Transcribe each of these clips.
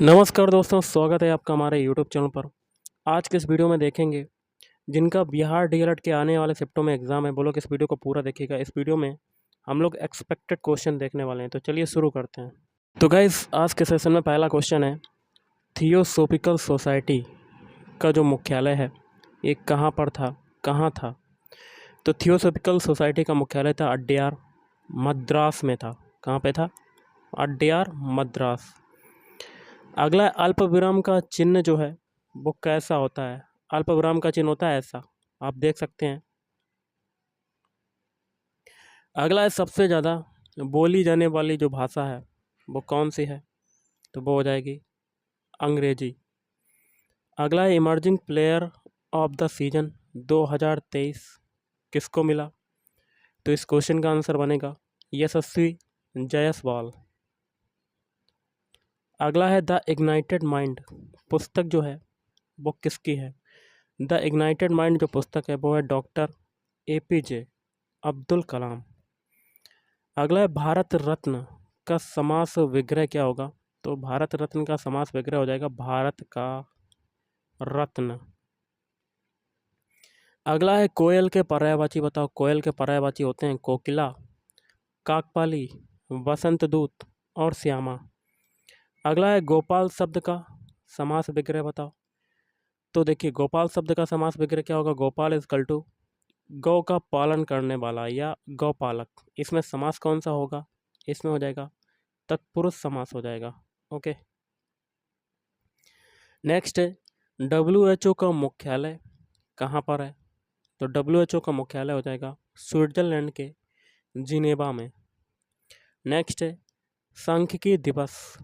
नमस्कार दोस्तों, स्वागत है आपका हमारे यूट्यूब चैनल पर। आज के इस वीडियो में देखेंगे जिनका बिहार डीएलएड के आने वाले शिफ्टों में एग्ज़ाम है, वो लोग इस वीडियो को पूरा देखिएगा। इस वीडियो में हम लोग एक्सपेक्टेड क्वेश्चन देखने वाले हैं, तो चलिए शुरू करते हैं। तो गाइस, आज के सेशन में पहला क्वेश्चन है, थियोसॉफिकल सोसाइटी का जो मुख्यालय है ये कहाँ पर था, कहाँ था? तो थियोसॉफिकल सोसाइटी का मुख्यालय था अड्यार, मद्रास में था। कहाँ पे था? अड्यार, मद्रास। अगला अल्प विराम का चिन्ह जो है वो कैसा होता है? अल्प विराम का चिन्ह होता है ऐसा, आप देख सकते हैं। अगला है सबसे ज़्यादा बोली जाने वाली जो भाषा है वो कौन सी है? तो वो हो जाएगी अंग्रेजी। अगला है emerging player of the season 2023 किसको मिला? तो इस क्वेश्चन का आंसर बनेगा यशस्वी जायसवाल। अगला है द इग्नाइटेड माइंड पुस्तक जो है वो किसकी है? द इग्नाइटेड माइंड जो पुस्तक है वो है डॉक्टर एपीजे अब्दुल कलाम। अगला है भारत रत्न का समास विग्रह क्या होगा? तो भारत रत्न का समास विग्रह हो जाएगा भारत का रत्न। अगला है कोयल के पर्यायवाची बताओ। कोयल के पर्यायवाची होते हैं कोकिला, काकपाली, वसंत दूत और श्यामा। अगला है गोपाल शब्द का समास विग्रह बताओ। तो देखिए, गोपाल शब्द का समास विग्रह क्या होगा? गोपाल इजकल टू गौ का पालन करने वाला या गौपालक। इसमें समास कौन सा होगा? इसमें हो जाएगा तत्पुरुष समास हो जाएगा। ओके, नेक्स्ट है WHO का मुख्यालय कहाँ पर है? तो WHO का मुख्यालय हो जाएगा स्विट्जरलैंड के जिनेवा में। नेक्स्ट है सांख्यिकी दिवस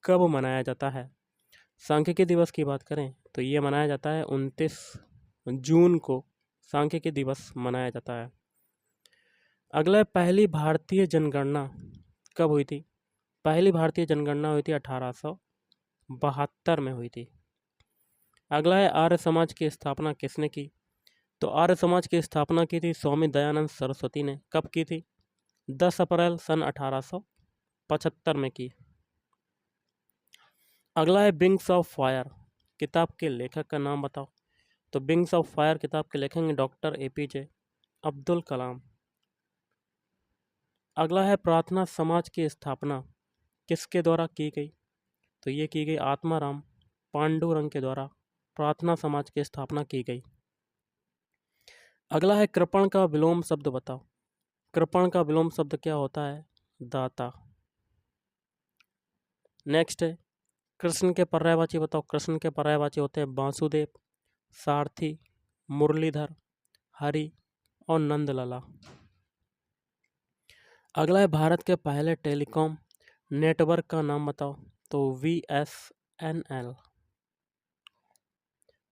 कब मनाया जाता है? सांख्यिकी दिवस की बात करें तो ये मनाया जाता है 29 जून को सांख्यिकी दिवस मनाया जाता है। अगला है पहली भारतीय जनगणना कब हुई थी? पहली भारतीय जनगणना हुई थी 1872 में हुई थी। अगला है आर्य समाज की स्थापना किसने की? तो आर्य समाज की स्थापना की थी स्वामी दयानंद सरस्वती ने। कब की थी? 10 अप्रैल सन 1875 में की। अगला है विंग्स ऑफ फायर किताब के लेखक का नाम बताओ। तो विंग्स ऑफ फायर किताब के लेखक हैं डॉक्टर एपीजे अब्दुल कलाम। अगला है प्रार्थना समाज की स्थापना किसके द्वारा की गई? तो ये की गई आत्माराम पांडुरंग के द्वारा प्रार्थना समाज की स्थापना की गई। अगला है कृपण का विलोम शब्द बताओ। कृपण का विलोम शब्द क्या होता है? दाता। नेक्स्ट है कृष्ण के पर्यायवाची बताओ। कृष्ण के पर्यायवाची होते हैं वासुदेव, सारथी, मुरलीधर, हरि और नंदलाला। अगला है भारत के पहले टेलीकॉम नेटवर्क का नाम बताओ। तो VSNL।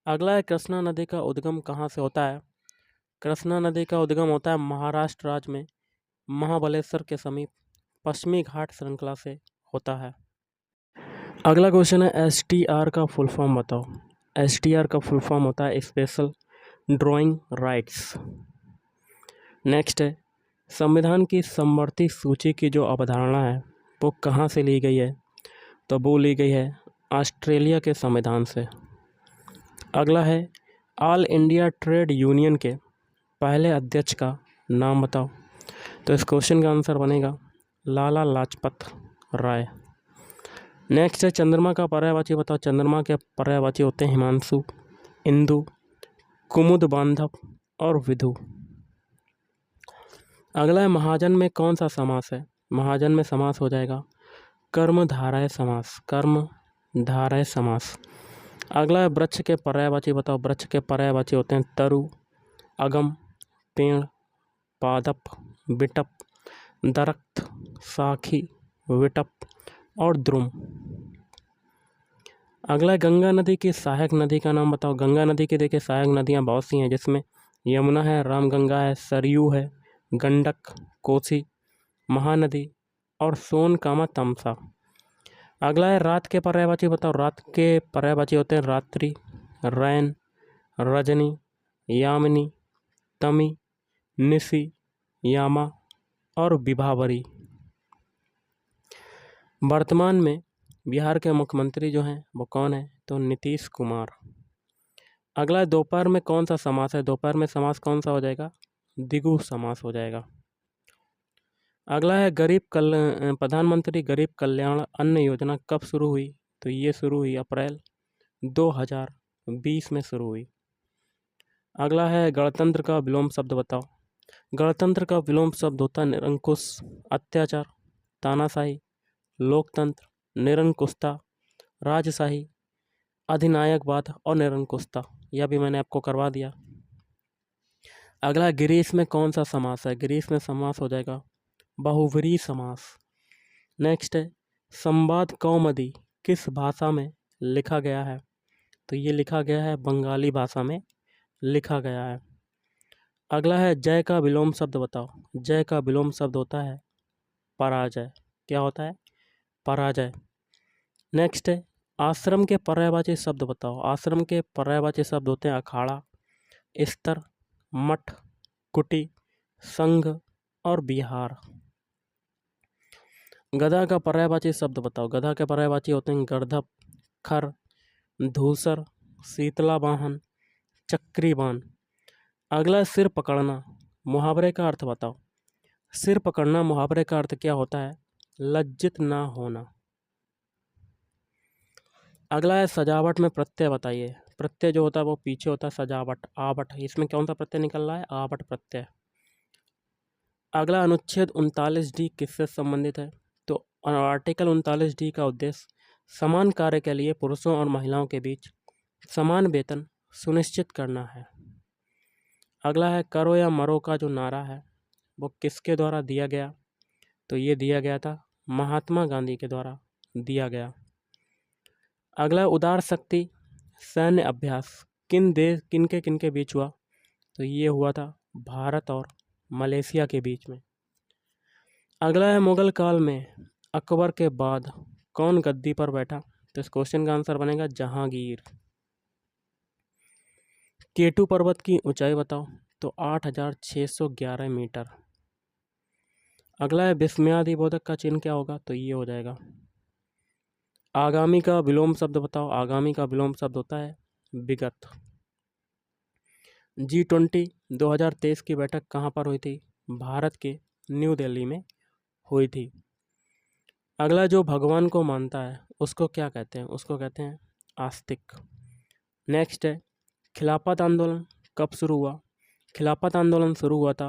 अगला है कृष्णा नदी का उद्गम कहाँ से होता है? कृष्णा नदी का उद्गम होता है महाराष्ट्र राज्य में महाबलेश्वर के समीप पश्चिमी घाट श्रृंखला से होता है। अगला क्वेश्चन है STR का फुल फॉर्म बताओ। STR का फुल फॉर्म होता है स्पेशल ड्राइंग राइट्स। नेक्स्ट है संविधान की समवर्ती सूची की जो अवधारणा है वो कहाँ से ली गई है? तो वो ली गई है ऑस्ट्रेलिया के संविधान से। अगला है ऑल इंडिया ट्रेड यूनियन के पहले अध्यक्ष का नाम बताओ। तो इस क्वेश्चन का आंसर बनेगा लाला लाजपत राय। नेक्स्ट है चंद्रमा का पर्यायवाची बताओ। चंद्रमा के पर्यायवाची होते हैं हिमांशु, इंदु, कुमुद बांधव और विधु। अगला है महाजन में कौन सा समास है? महाजन में समास हो जाएगा कर्मधारय समास, कर्मधारय समास। अगला है वृक्ष के पर्यायवाची बताओ। वृक्ष के पर्यायवाची होते हैं तरु, अगम, पेड़, पादप, विटप, दरख्त, साखी, विटप और द्रुम। अगला है गंगा नदी की सहायक नदी का नाम बताओ। गंगा नदी की देखिए सहायक नदियाँ बहुत सी हैं, जिसमें यमुना है, रामगंगा है, सरयू है, गंडक, कोसी, महानदी और सोनकामा तमसा। अगला है रात के पर्यायवाची बताओ। रात के पर्यायवाची होते हैं रात्रि, रैन, रजनी, यामिनी, तमी, निशी, यामा और विभावरी। वर्तमान में बिहार के मुख्यमंत्री जो हैं वो कौन है? तो नीतीश कुमार। अगला, दोपहर में कौन सा समास है? दोपहर में समास कौन सा हो जाएगा? द्विगु समास हो जाएगा। अगला है प्रधानमंत्री गरीब कल्याण अन्न योजना कब शुरू हुई? तो ये शुरू हुई अप्रैल 2020 में शुरू हुई। अगला है गणतंत्र का विलोम शब्द बताओ। गणतंत्र का विलोम शब्द होता है निरंकुश, अत्याचार, तानाशाही, लोकतंत्र, निरंकुशता, राजशाही, अधिनायकवाद और निरंकुशता। यह भी मैंने आपको करवा दिया। अगला, ग्रीस में कौन सा समास है? ग्रीस में समास हो जाएगा बहुव्रीहि समास। नेक्स्ट है संवाद कौमुदी किस भाषा में लिखा गया है? तो ये लिखा गया है बंगाली भाषा में लिखा गया है। अगला है जय का विलोम शब्द बताओ। जय का विलोम शब्द होता है पराजय। क्या होता है? पराजय। नेक्स्ट है आश्रम के पर्यायवाची शब्द बताओ। आश्रम के पर्यायवाची शब्द होते हैं अखाड़ा, स्तर, मठ, कुटी, संघ और विहार। गधा का पर्यायवाची शब्द बताओ। गधा के पर्यायवाची होते हैं गर्दभ, खर, धूसर, शीतला वाहन, चक्रीवान। अगला सिर पकड़ना, मुहावरे का अर्थ बताओ। सिर पकड़ना मुहावरे का अर्थ क्या होता है? लज्जित ना होना। अगला है सजावट में प्रत्यय बताइए। प्रत्यय जो होता है वो पीछे होता है सजावट, आवट। इसमें कौन सा प्रत्यय निकल रहा है? आवट प्रत्यय। अगला अनुच्छेद 39D किससे संबंधित है? तो आर्टिकल 39D का उद्देश्य समान कार्य के लिए पुरुषों और महिलाओं के बीच समान वेतन सुनिश्चित करना है। अगला है करो या मरो का जो नारा है वो किसके द्वारा दिया गया? तो ये दिया गया था महात्मा गांधी के द्वारा दिया गया। अगला उदार शक्ति सैन्य अभ्यास किन के बीच हुआ? तो ये हुआ था भारत और मलेशिया के बीच में। अगला है मुगल काल में अकबर के बाद कौन गद्दी पर बैठा? तो इस क्वेश्चन का आंसर बनेगा जहांगीर। केटू पर्वत की ऊंचाई बताओ। तो 8611 मीटर। अगला है विस्मयादिबोधक का चिन्ह क्या होगा? तो ये हो जाएगा। आगामी का विलोम शब्द बताओ। आगामी का विलोम शब्द होता है विगत। G20 2023 की बैठक कहाँ पर हुई थी? भारत के न्यू दिल्ली में हुई थी। अगला, जो भगवान को मानता है उसको क्या कहते हैं? उसको कहते हैं आस्तिक। नेक्स्ट है खिलाफत आंदोलन कब शुरू हुआ? खिलाफत आंदोलन शुरू हुआ था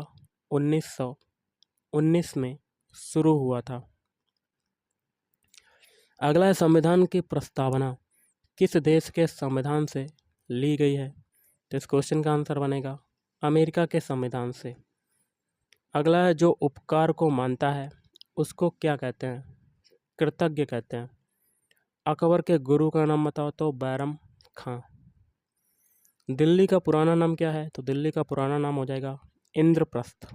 1919 में शुरू हुआ था। अगला है संविधान की प्रस्तावना किस देश के संविधान से ली गई है? तो इस क्वेश्चन का आंसर बनेगा अमेरिका के संविधान से। अगला है जो उपकार को मानता है उसको क्या कहते हैं? कृतज्ञ कहते हैं। अकबर के गुरु का नाम बताओ। तो बैरम खां। दिल्ली का पुराना नाम क्या है? तो दिल्ली का पुराना नाम हो जाएगा इंद्रप्रस्थ।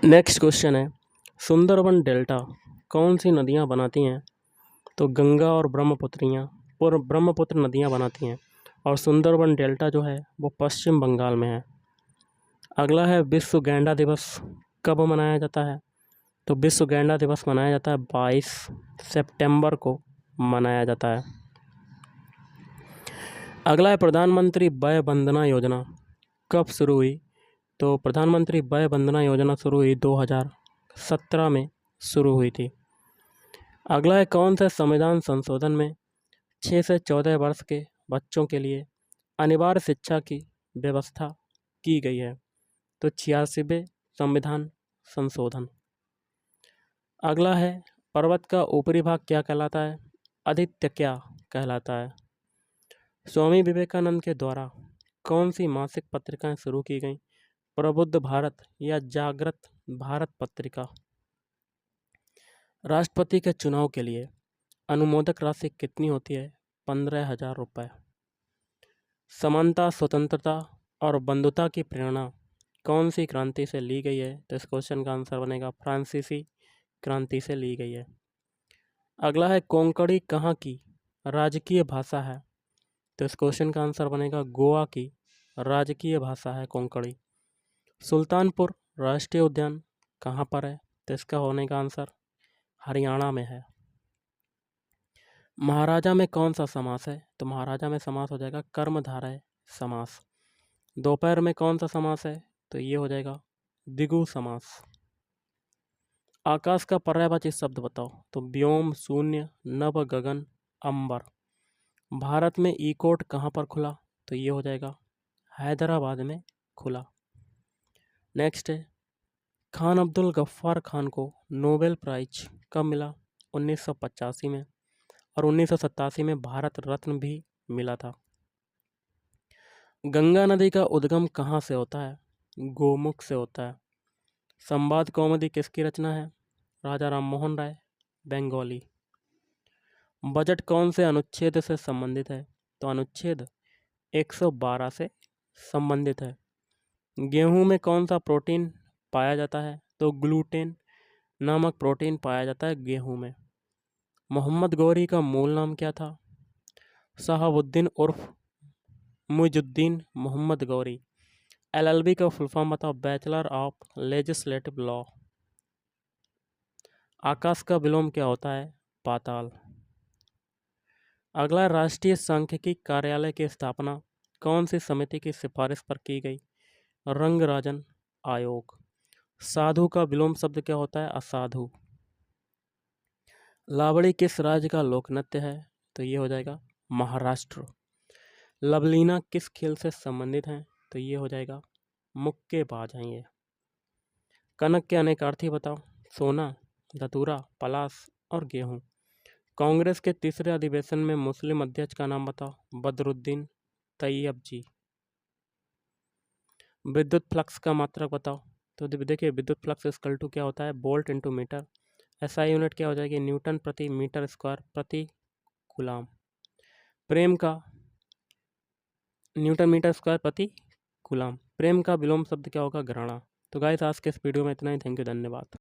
नेक्स्ट क्वेश्चन है सुंदरबन डेल्टा कौन सी नदियाँ बनाती हैं? तो गंगा और ब्रह्मपुत्र नदियाँ बनाती हैं और सुंदरबन डेल्टा जो है वो पश्चिम बंगाल में है। अगला है विश्व गैंडा दिवस कब मनाया जाता है? तो विश्व गैंडा दिवस मनाया जाता है 22 सितंबर को मनाया जाता है। अगला है प्रधानमंत्री वय वंदना योजना कब शुरू हुई? तो प्रधानमंत्री वय वंदना योजना शुरू हुई 2017 में शुरू हुई थी। अगला है कौन से संविधान संशोधन में 6 से 14 वर्ष के बच्चों के लिए अनिवार्य शिक्षा की व्यवस्था की गई है? तो 86वें संविधान संशोधन। अगला है पर्वत का ऊपरी भाग क्या कहलाता है? आदित्य क्या कहलाता है? स्वामी विवेकानंद के द्वारा कौन सी मासिक पत्रिकाएं शुरू की गईं? प्रबुद्ध भारत या जागृत भारत पत्रिका। राष्ट्रपति के चुनाव के लिए अनुमोदक राशि कितनी होती है? 15,000 रुपये। समानता, स्वतंत्रता और बंधुता की प्रेरणा कौन सी क्रांति से ली गई है? तो इस क्वेश्चन का आंसर बनेगा फ्रांसीसी क्रांति से ली गई है। अगला है कोंकणी कहाँ की राजकीय भाषा है? तो इस क्वेश्चन का आंसर बनेगा गोवा की राजकीय भाषा है कोंकणी। सुल्तानपुर राष्ट्रीय उद्यान कहाँ पर है? तो इसका होने का आंसर हरियाणा में है। महाराजा में कौन सा समास है? तो महाराजा में समास हो जाएगा कर्मधारय समास। दोपहर में कौन सा समास है? तो ये हो जाएगा द्विगु समास। आकाश का पर्यायवाची शब्द बताओ। तो व्योम, शून्य, नभ, गगन, अंबर। भारत में ई कोर्ट कहाँ पर खुला? तो ये हो जाएगा हैदराबाद में खुला। नेक्स्ट है, खान अब्दुल गफ्फार खान को नोबेल प्राइज कब मिला? 1985 में। और 1987 में भारत रत्न भी मिला था। गंगा नदी का उद्गम कहाँ से होता है? गोमुख से होता है। संवाद कौमुदी किसकी रचना है? राजा राममोहन राय, बंगाली। बजट कौन से अनुच्छेद से संबंधित है? तो अनुच्छेद 112 से संबंधित है। गेहूं में कौन सा प्रोटीन पाया जाता है? तो ग्लूटेन नामक प्रोटीन पाया जाता है गेहूं में। मोहम्मद गौरी का मूल नाम क्या था? शहाबुद्दीन उर्फ मुइजुद्दीन मोहम्मद गौरी। LLB का फुल फॉर्म बताओ। Bachelor of legislative law. आकाश का विलोम क्या होता है? पाताल। अगला, राष्ट्रीय सांख्यिकी कार्यालय की स्थापना कौन सी समिति की सिफारिश पर की गई? रंगराजन आयोग। साधु का विलोम शब्द क्या होता है? असाधु। लावड़ी किस राज्य का लोक नृत्य है? तो ये हो जाएगा महाराष्ट्र। लवलीना किस खेल से संबंधित हैं? तो ये हो जाएगा मुक्केबाज हैं ये। कनक के अनेकार्थी बताओ। सोना, धतूरा, पलाश और गेहूं। कांग्रेस के तीसरे अधिवेशन में मुस्लिम अध्यक्ष का नाम बताओ। बदरुद्दीन तैयब जी। विद्युत फ्लक्स का मात्रक बताओ। तो देखिए, विद्युत फ्लक्स इक्वल टू क्या होता है? Volt into metre. SI unit क्या हो जाएगी? न्यूटन प्रति मीटर स्क्वायर प्रति कूलाम। प्रेम का न्यूटन मीटर स्क्वायर प्रति कूलाम। प्रेम का विलोम शब्द क्या होगा? घृणा। तो गाइस, आज के इस वीडियो में इतना ही। थैंक यू, धन्यवाद।